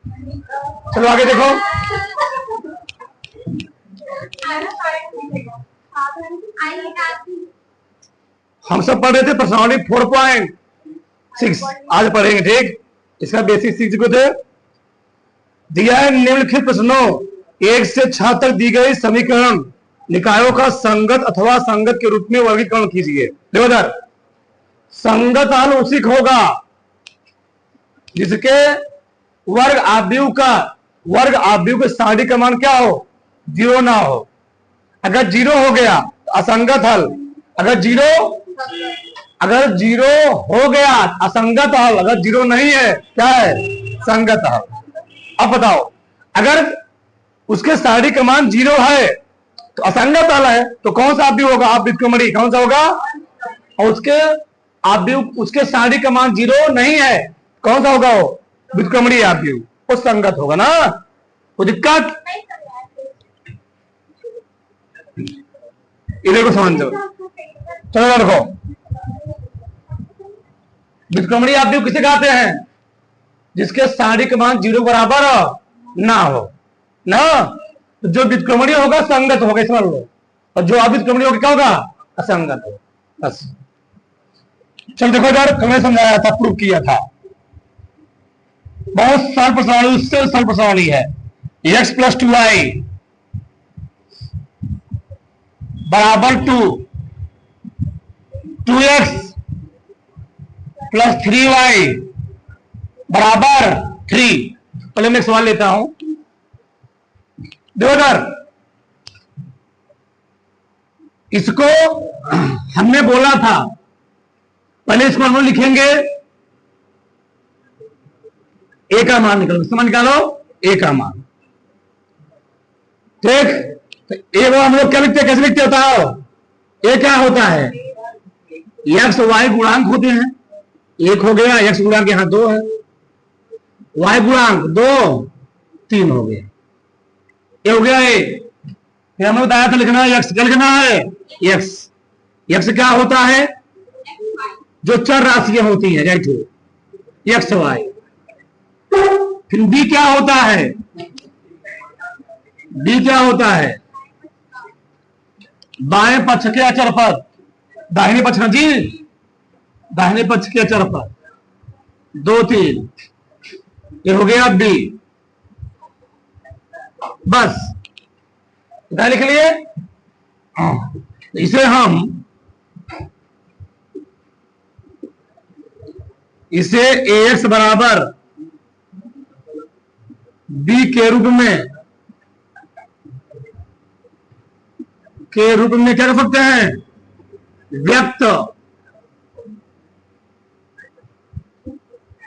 चलो आगे देखो। हम सब पढ़ रहे थे प्रश्नावली 4.6, आज पढ़ेंगे, ठीक। इसका बेसिक सीख चुके थे। दिया है निम्नलिखित प्रश्नों 1 से 6 तक दी गई समीकरण निकायों का संगत अथवा संगत के रूप में वर्गीकरण कीजिए। देखो इधर, संगत हल उसी का होगा जिसके वर्ग आव्यूह के सारणी का मान क्या हो, 0 ना हो। अगर 0 हो गया तो असंगत हल, अगर जीरो हो गया असंगत हल, अगर 0 नहीं है क्या है, संगत हल। अब बताओ, अगर उसके सारणी का मान 0 है तो असंगत हल है, तो कौन सा आव्यूह होगा, आप व्युत्क्रमणी कौन सा होगा, और उसके सारणी का मान 0 नहीं है, कौन सा होगा, वो व्युत्क्रमणी आव्यूह, वो संगत होगा ना। कोई दिक्कत, इधर को समझ जाओ। चलो रखो, व्युत्क्रमणी आव्यूह किसे कहते हैं, जिसके सारणी का मान 0 बराबर ना हो ना। तो जो व्युत्क्रमणी होगा संगत होगा, समझ लो, और जो अव्युत्क्रमणी होगा क्या होगा, असंगत होगा, बस। चल देखो यार, कल समझाया था, प्रूव किया था, बहुत सरल प्रश्नावली, उससे सरल प्रश्नावली है। x + 2y बराबर 2, 2x + 3y बराबर 3। पहले मैं एक सवाल लेता हूं, देखो इधर, इसको हमने बोला था, पहले इसको हम लिखेंगे ए का मान निकालो, समझ निकालो ए का मान, ठीक। तो ए को हम लोग क्या लिखते हैं, कैसे लिखते होता है, ए क्या होता है, एक्स वाई गुणांक होते हैं, 1 हो गया, एक्स गुणांक यहां 2 है, वाई गुणांक 2 3 हो गया, ये हो गया ए। फिर हमें बताया था लिखना है एक्स, क्या लिखना है, एक्स क्या होता है, जो चर राशियां होती हैं, राइट, एक्स वाई। फिर बी क्या होता है, बी क्या होता है, बाएं पक्ष के अचर पद, दाहिने पक्ष जी, दाहिने पक्ष के अचर पद 2 3, ये हो गया बी, बस इतना लिख लिए। इसे हम ax बराबर b के रूप में क्या कर सकते हैं, व्यक्त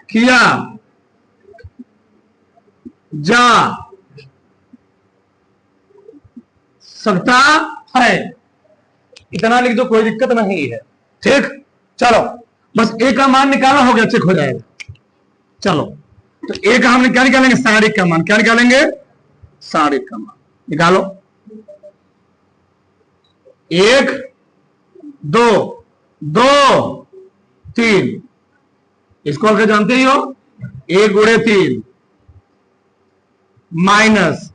किया जा सकता है, इतना लिख दो, कोई दिक्कत नहीं है, ठीक। चलो बस ए का मान निकालना हो गया, चेक हो जाएगा। चलो तो ए का हम क्या निकालेंगे, सारिक का मान, क्या निकालेंगे, सारिक का मान निकालो। 1 2 2 3, इसको अगर जानते ही हो, 1 गुणे 3 माइनस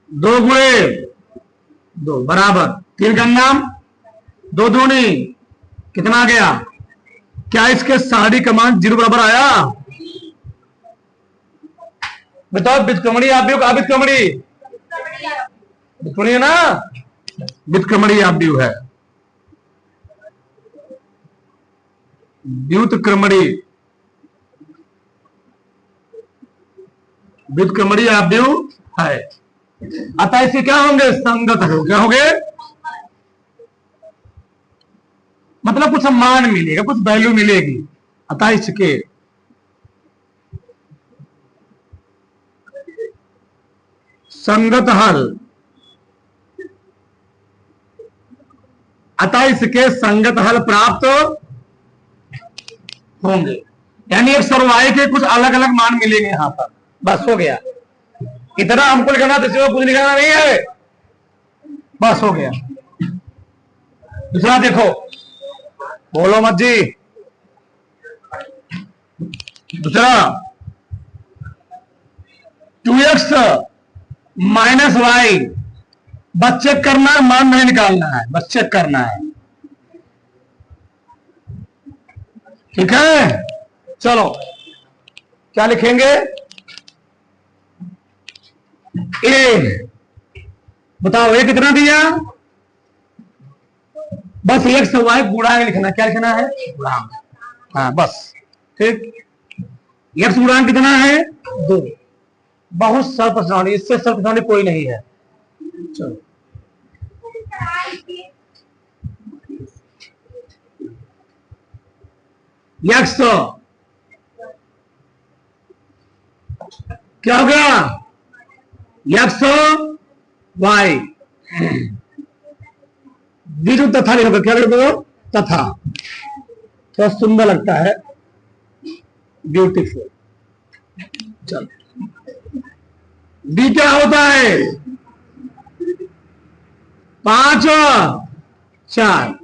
2 गुणे 2 बराबर 3 का नाम 2 दूनी कितना आ गया, क्या इसके सारणी का मान 0 बराबर आया, बताओ। व्युत्क्रमणी आव्यूह का, व्युत्क्रमणी है ना, व्युत्क्रमणी आव्यूह है, व्युत्क्रमणी आव्यूह है, अतः इसे क्या होंगे, संगत हो, क्या होंगे, मतलब कुछ मान मिलेगा, कुछ वैल्यू मिलेगी, अतः इसके संगत हल, अतः इसके संगत हल प्राप्त होंगे, यानी एक सरवाई के कुछ अलग अलग मान मिलेंगे यहां पर, बस हो गया। इतना हमको लिखना, तो कुछ लिखना नहीं है, बस हो गया। दूसरा देखो, बोलो मत जी, दूसरा 2x माइनस वाई, बस चेक करना है, मान नहीं निकालना है, बस चेक करना है। ठीक है, चलो क्या लिखेंगे? ए, बताओ ए कितना दिया? बस एक्स वाई गुणांक लिखना। क्या लिखना है? गुणांक। हाँ बस, ठीक। एक्स गुणांक कितना है? 2। बहुत सरल प्रश्नावली, इससे सरल प्रश्नावली कोई नहीं है। चलो एक्स क्या हो गया? एक्स वाई, बीच में तथा लिखोगे। क्या लिखोगे? तथा। थोड़ा सुंदर लगता है, ब्यूटीफुल। चलो डी क्या होता है? 5 4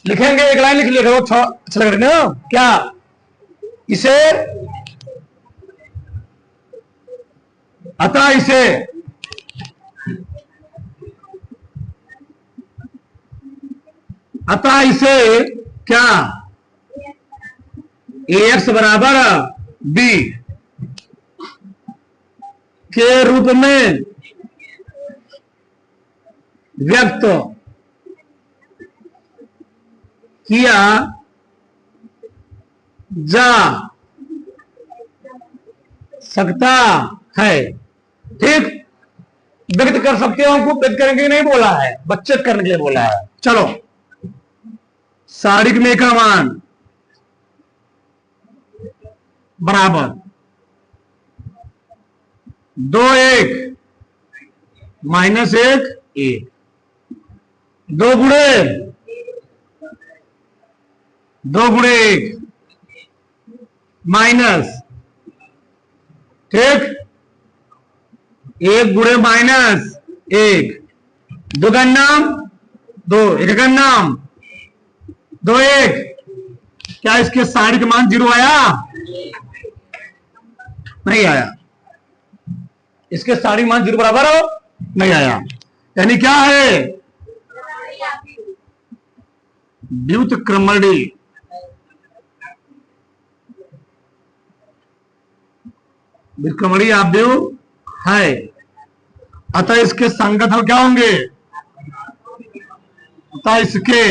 लिखेंगे, एक लाइन लिख लिखो। अच्छा लग रहा है ना? क्या इसे, अतः इसे क्या ax बराबर b के रूप में व्यक्त किया जा सकता है। ठीक, व्यक्त कर सकते हो, हमको व्यक्त करने के लिए नहीं बोला है, बच्चे करने के लिए बोला है। चलो सारिक में का मान बराबर 2 1 माइनस 1 1, 2 गुणे 1 माइनस, ठीक, 1 गुणे माइनस 1, 2 का नाम 2, 1 का नाम 2 1। क्या इसके सारिक मान 0 आया? नहीं आया। इसके सारिक मान 0 बराबर हो नहीं आया। यानी क्या है? व्युत्क्रमणी आव्यूह है, अतः इसके संगत हल क्या होंगे? अतः इसके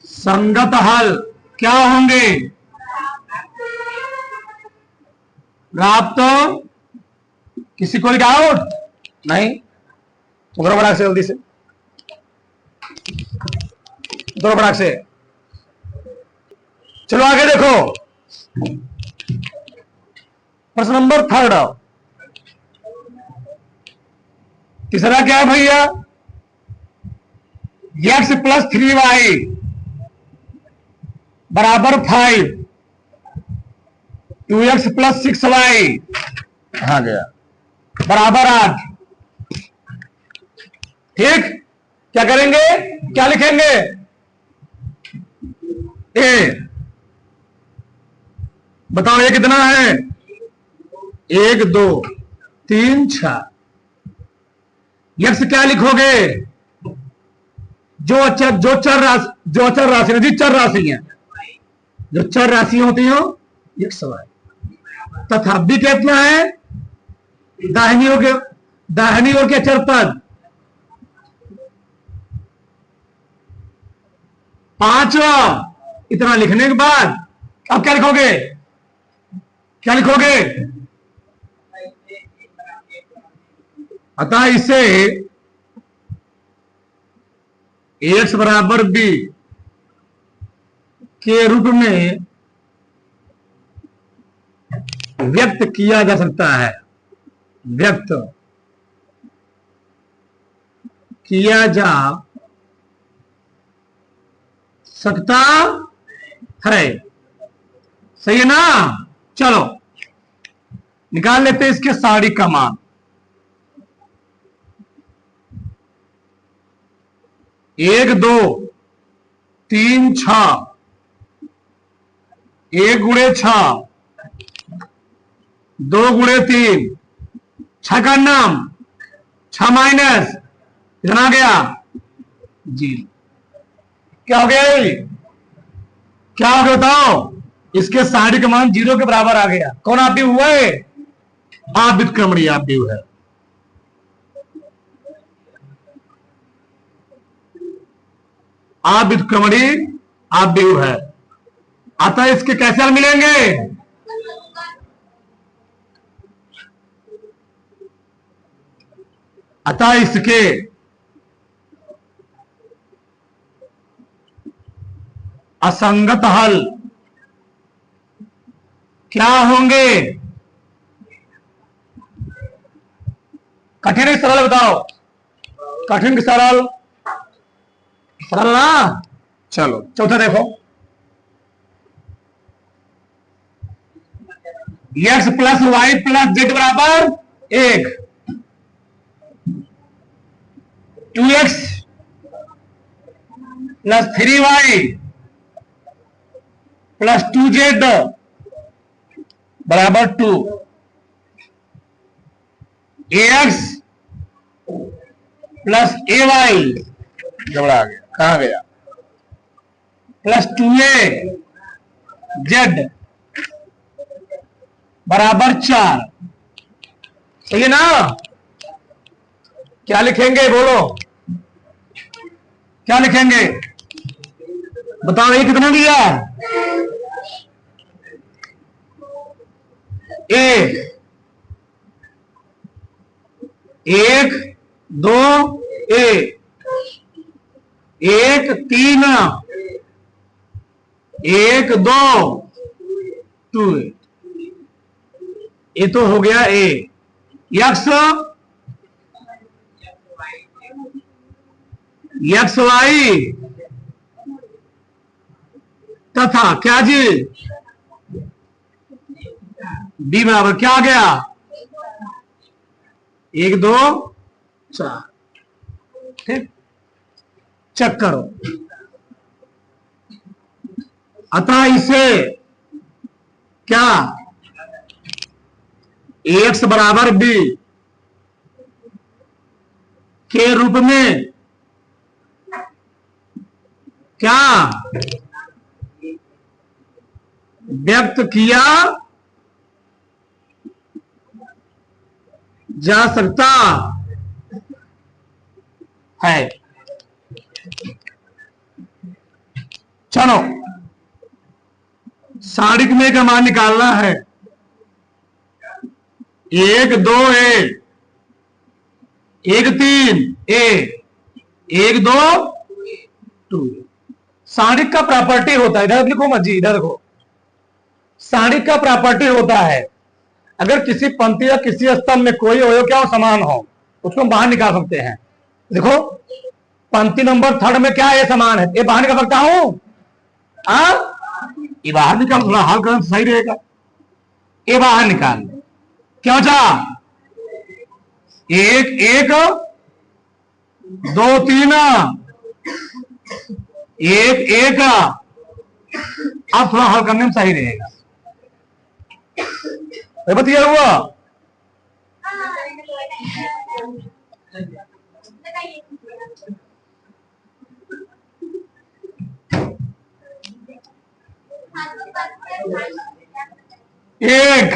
संगत हल क्या होंगे? प्राप्त। किसी को डाउट नहीं? उधर बड़ा से जल्दी से, उधर बड़ा से। चलो आगे देखो, प्रश्न नंबर 3। तीसरा क्या है भैया? x प्लस 3y बराबर 5, 2x प्लस 6y आ गया बराबर 8। ठीक, क्या करेंगे? क्या लिखेंगे? ए, बताओ ये कितना है? 1 2 3 6। एक्स क्या लिखोगे? जो चर राशि नहीं, चर राशि है, जो चर राशि होती हो एक्स वाई, तथा बी कितना है? दाहिनी ओर के चर पद। 5 इतना लिखने के बाद अब क्या लिखोगे? क्या लिखोगे? अतः इसे एक्स बराबर बी के रूप में व्यक्त किया जा सकता है, व्यक्त किया जा सकता है। सही है ना? चलो निकाल लेते हैं इसके सारिक का मान। 1 2 3 6 एक गुणे 6, 2 गुणे 3, 6 का नाम 6 माइनस कितना आ गया 0। क्या हो गया ये? क्या हो गया बताओ? इसके साइड का मान 0 के बराबर आ गया। कौन आप हुआ है? आप व्युत्क्रमणीय आप है। आप व्युत्क्रमणीय आप है। अतः इसके कैसे हल मिलेंगे? अतः इसके असंगत हल क्या होंगे? कठिन है सरल बताओ? कठिन की सरल? सरल ना? चलो चौथा देखो, x plus y plus z बराबर 1, 2x plus 3y plus 2z बराबर 2, ax प्लस ay गड़बड़ा गया, कहां गया, प्लस 2a z बराबर 4। सही है ना? क्या लिखेंगे बोलो? क्या लिखेंगे बताओ? ये कितना दिया? एक 2 1 3 1 2 2। ये तो हो गया ए। यक्स वाई तथा क्या जी बी बराबर क्या आ गया? 1 2 4। ठीक, चेक करो। अतः इसे क्या एक्स बराबर बी के रूप में क्या व्यक्त किया जा सकता है। चलो सारिक में का मान निकालना है। 1 2 ए 1 3 ए 1 2 2। सारिक का प्रॉपर्टी होता है, इधर लिखो मत जी, इधर देखो। सारिक का प्रॉपर्टी होता है अगर किसी पंक्ति या किसी स्तंभ में कोई अवयव क्या हो समान हो, उसको हम बाहर निकाल सकते हैं। देखो पंक्ति नंबर 3 में क्या है समान है, ये बाहर निकाल सकता हूं? ये बाहर निकाल, थोड़ा हल करना सही रहेगा। ये बाहर निकाल, क्यों चाह 1 1 2 3 1 1। अब थोड़ा हल करने में सही रहेगा। बतिया हुआ एक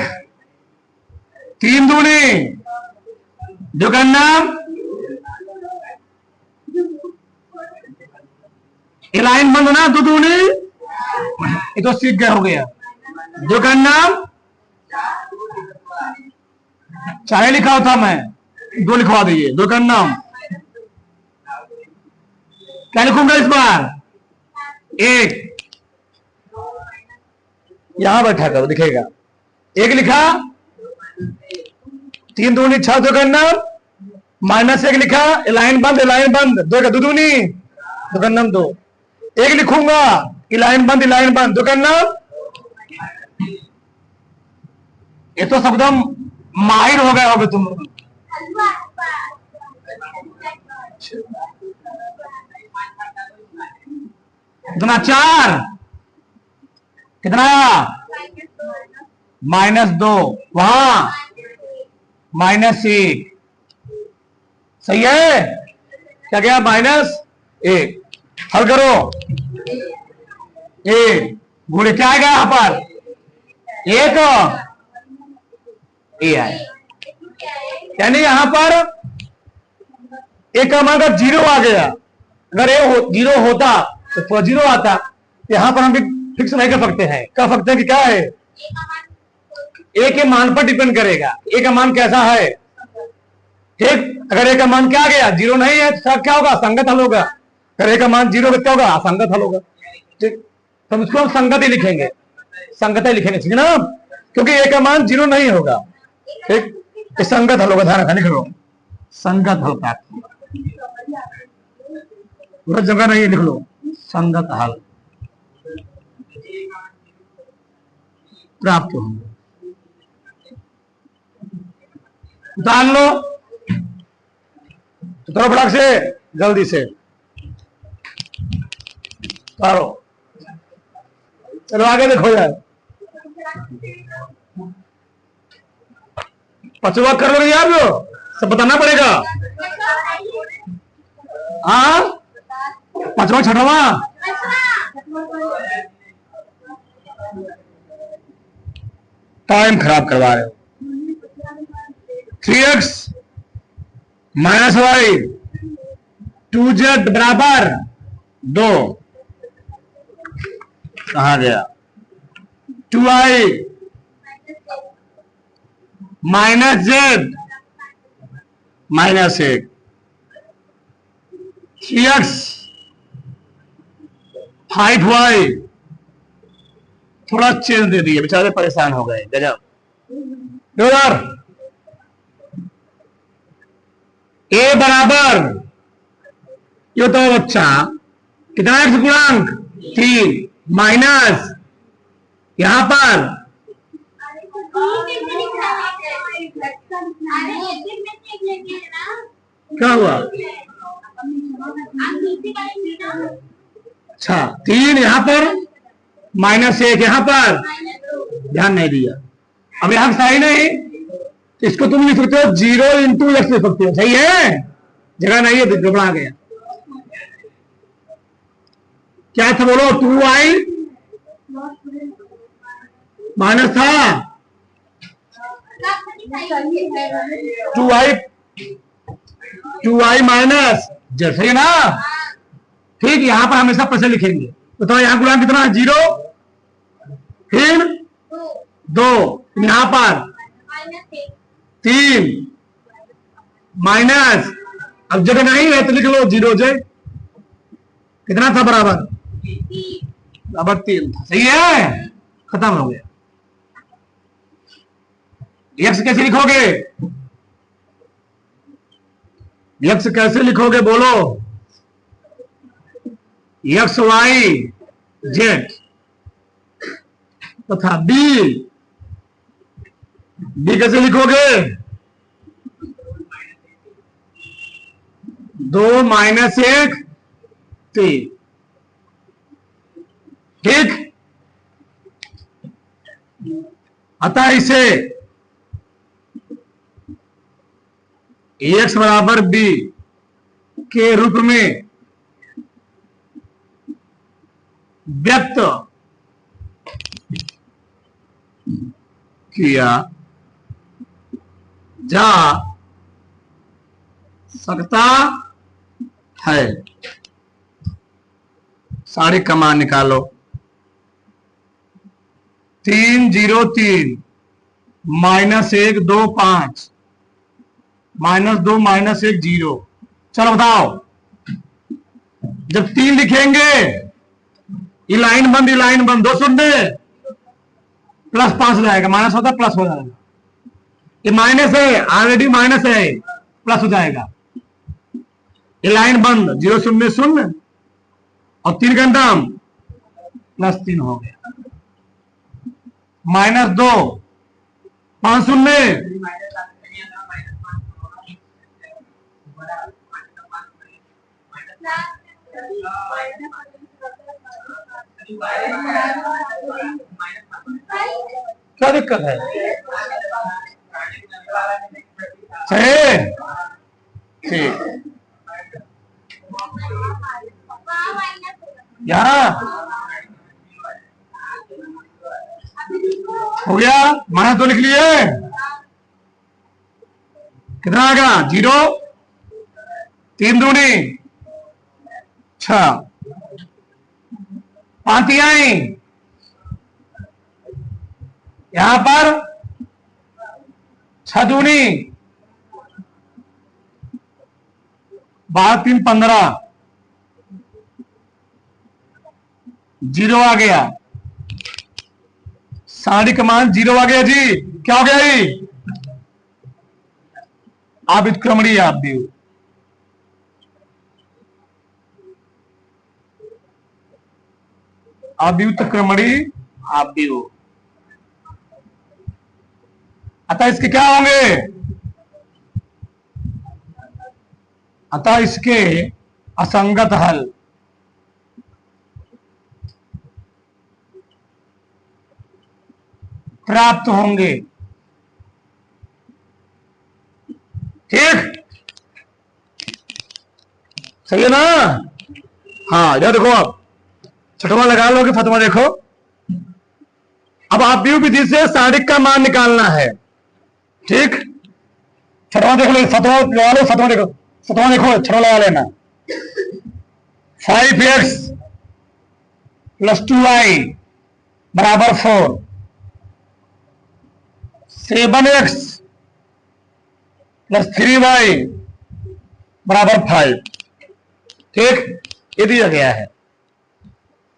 3 दूनी जो करना लाइन बंद ना, 2 दूनी ये तो सीख गया हो गया। जो करना चाहे लिखा होता मैं 2 लिखवा दीजिए। दो का नाम क्या लिखूंगा इस बार? 1 यहां बैठा करो दिखेगा। 1 लिखा, 3 दूनी 6 दो का नाम, -1 लिखा, लाइन बंद 2 का 2 दूनी दो का नाम 2। 1 लिखूंगा, लाइन बंद दो का नाम। ये तो एकदम माहिर हो गए होगे तुम। इतना 4 कितना -2, वहां -1, सही है। क्या गया -1, हल करो। गुणे क्या आएगा यहां पर 1 ए आए, यानी यहां पर ए का मान का 0 आ गया। अगर ए 0 होता तो 0 आता। यहां पर हम भी फिक्स नहीं कर सकते हैं, कह सकते हैं कि क्या है ए के मान पर डिपेंड करेगा, ए का मान कैसा है। ठीक, अगर ए का मान क्या आ गया 0 नहीं है तो क्या होगा, संगत हल होगा। अगर ए का मान 0 क्या होगा, असंगत हल होगा। ठीक, तो इसको हम संगत ही लिखेंगे, संगत ही लिखेंगे, ठीक है ना, क्योंकि ए का मान 0 नहीं होगा। ठीक, तो संगत हल होगा, ध्यान रखना, लिख लो संगत हल प्राप्त, पूरा जगह नहीं लिख लो, संगत हल प्राप्त होंगे। उतार लो तो थोड़ा फटाक से, जल्दी से उतारो। चलो आगे देखो यार, पचवा कर लो यार, जो सब बताना पड़ेगा। हाँ, पांचवा छठवा, टाइम खराब करवा रहे हो। 3x -y 2z बराबर 2, कहा गया 2i -z -1, 3x 5y, थोड़ा चेंज दे दिए, बेचारे परेशान हो गए, गजब। ए बराबर, ये तो बच्चा कितना एक्स गुणांक 3 माइनस यहां पर क्या हुआ, अच्छा 3 यहां पर -1 यहां पर, ध्यान नहीं दिया। अब यहां सही नहीं, इसको तुम लिख सकते हो 0 × x लिख सकते हो, सही है, जगह नहीं है, गड़बड़ा गया। क्या था बोलो, 2i माइनस था 2i माइनस z, सही है ना। ठीक, यहां पर हमेशा प्लस लिखेंगे, तो यहां गुणांक कितना है 0, फिर 2, यहां पर 3 माइनस, अब जगह नहीं है तो लिख लो 0j, कितना था बराबर 3 था, सही है, खत्म हो गया। x कैसे लिखोगे, x कैसे लिखोगे बोलो, x y z तथा b कैसे लिखोगे 2 -1 3, ठीक। अतः इसे x बराबर b के रूप में व्यक्त किया जा सकता है। सारे कमान निकालो, 3 0 3 -1 2 5 -2 -1 0। चलो बताओ, जब 3 लिखेंगे ये लाइन बंद 2 शून्य +5 हो जाएगा, माइनस होता प्लस हो जाएगा, ये माइनस है, ऑलरेडी माइनस है, प्लस हो जाएगा। ये लाइन बंद 0 0 0 और 3 का दाम +3 हो गया, -2 5 0 -2 क्या दिक्कत है? सही, ठीक। यहाँ हो गया, माइनस 2 लिख लिए। कितना आएगा? 0, 3 दूनी 6, 5 तिहाई, यहां पर 6 दूनी 12, 3, 15, 0 आ गया। साड़ी का मान 0 आ गया जी। क्या हो गया जी? आप उत्क्रमणी आप भी उत्क्रमणी आप भी हो। अतः इसके क्या होंगे? अतः इसके असंगत हल प्राप्त होंगे। ठीक, सही है ना? हाँ, इधर देखो, आप छठवां लगा लो कि फतवा देखो। अब आप विधि से साडिक का मान निकालना है। ठीक, छठवां देख लो, फतवा लगा लो, फतवा देखो, फतवा देखो, छठवां लगा लेना। 5x + 2y = 4, 7x + 3y = 5। ठीक, ये दिया गया है।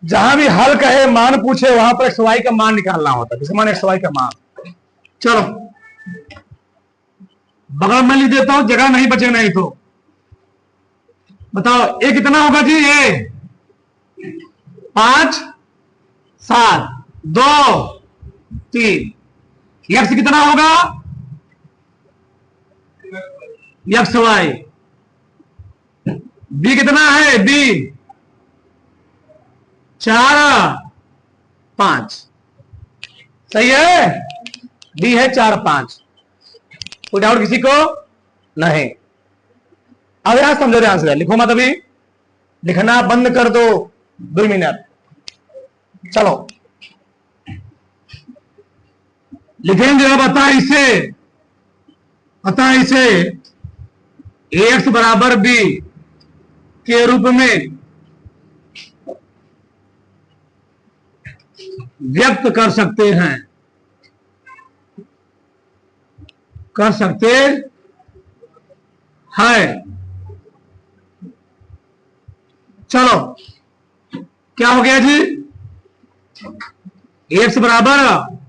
जहां भी हल कहे, मान पूछे, वहां पर x y का मान निकालना होता है। जैसे मान x y का मान, चलो बगल में लिख देता हूं, जगह नहीं बचे नहीं तो। बताओ ये कितना होगा जी? ये 5, 7, 2, 3। x कितना होगा? x y। b कितना है? b 4, 5। सही है? b है 4, 5। कोई डाउट किसी को? नहीं। अब यहां समझो ध्यान से, लिखो मत अभी, लिखना बंद कर दो 2 मिनट। चलो लिखेंगे। अब अतः इसे ax = b के रूप में व्यक्त कर सकते हैं। चलो क्या हो गया जी? ax =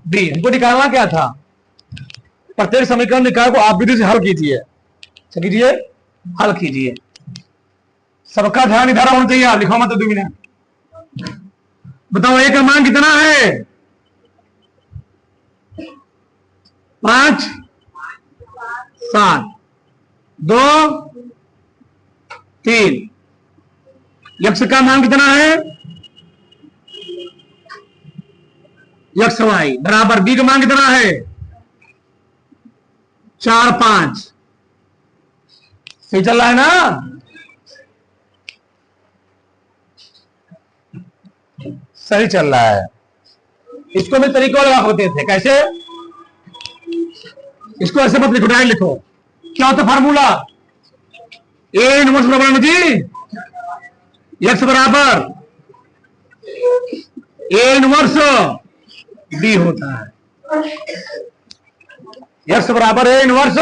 b। हमको निकालना क्या था? प्रत्येक समीकरण निकाल को आप विधि से हल कीजिए। कीजिए, हल कीजिए। सबका ध्यान इधर होना चाहिए। आप लिखो मत 2 मिनट। बताओ a का मान कितना है? 5, 7, 2, 3। x का मान कितना है? x y = b का मान कितना है? 4, 5। सही चल रहा है ना? सही चल रहा है। इसको भी तरीके लगा होते थे। कैसे? इसको ऐसे मत लिखो, डायरेक्ट लिखो। क्या होता फार्मूला? a इनवर्स बराबर जी x = a इनवर्स b होता है। x = a inverse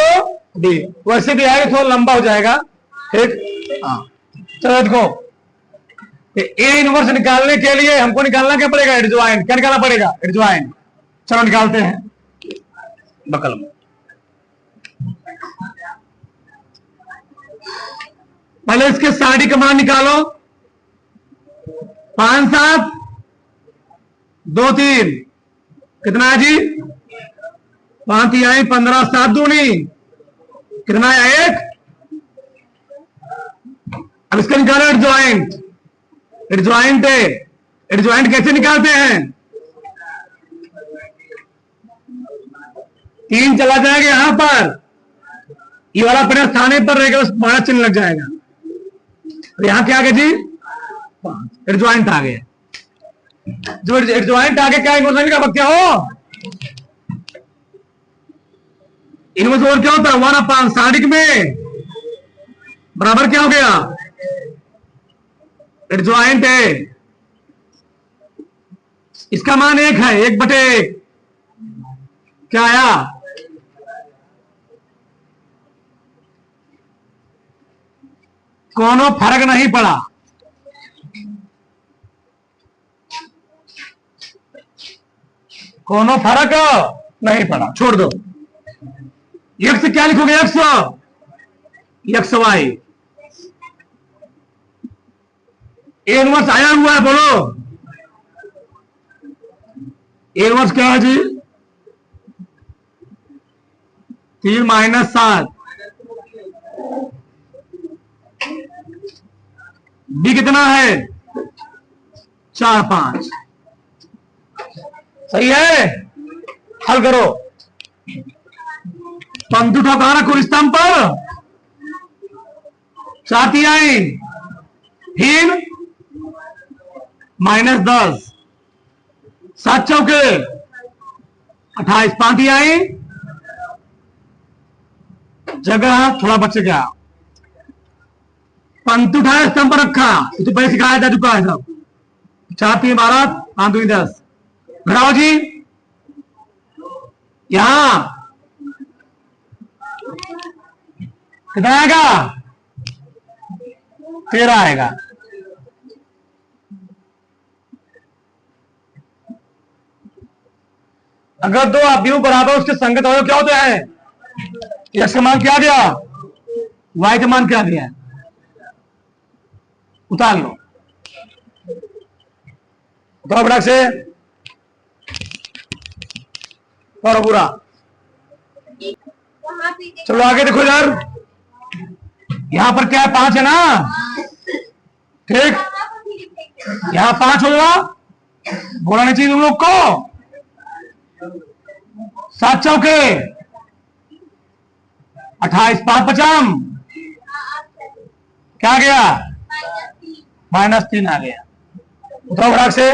b। वैसे भी आएगा, थोड़ा लंबा हो जाएगा। ठीक, हाँ चलो देखो, ए इनवर्स निकालने के लिए हमको निकालना क्या पड़ेगा? एडजॉइंट। क्या निकालना पड़ेगा? एडजॉइंट। चलो निकालते हैं बकल में। पहले इसके साड़ी का मान निकालो। 5, 7, 2, 3 कितना है जी? 5 तिहाई 15, 7 दूनी कितना है? 1। अब इसका निकालो एडजॉइंट। एडजॉइंट कैसे निकालते हैं? 3 चला जाएगा यहां पर, ये वाला अपने स्थाने पर रहेगा, उस माइनस चिन्ह लग जाएगा। तो यहां क्या आ गया जी? एडजॉइंट आ गया। जो एडजॉइंट आगे क्या इन्वर्स का क्या हो? इन्वर्स ओवर क्या होता है? 1/, सादिक में बराबर क्या हो गया? एडजॉइंट है, इसका मान 1 है, 1/1 क्या आया? कोनो फर्क नहीं पड़ा, कोनो फर्क नहीं पड़ा, छोड़ दो। एक्स क्या लिखोगे? X Y. ए इनवर्स आया हुआ है, बोलो ए इनवर्स क्या है जी? 3 - 7। बी कितना है? 4 5। सही है, हल करो। पंक्ति उठाओ, कहां रखो? स्तंभ पर। 4 तिहाई, फिर -10, 7 चौके 28, 5 तिहाई, जगह थोड़ा बच गया। पंक्ति उठाया, स्तंभ पर रखा, तो पहले सिखाया जा चुका है सब। 4 3 12, 5 2 10। घटाओ जी, यहां कितना आएगा? 13 आएगा। अगर दो अवयव बराबर उसके संगत अवयव क्या होते हैं? एक्स का मान क्या गया? वाई का मान क्या गया? उतार लो, उतारो फटाक से, और पूरा। चलो आगे देखो यार, यहां पर क्या है? 5 है ना, ठीक। यहां 5 होगा, बोला नहीं चाहिए तुम लोग को। 7 चौके 28, 5 पचाम क्या गया? -3 आ गया। उठाओ फटाक से,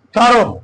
उतारो।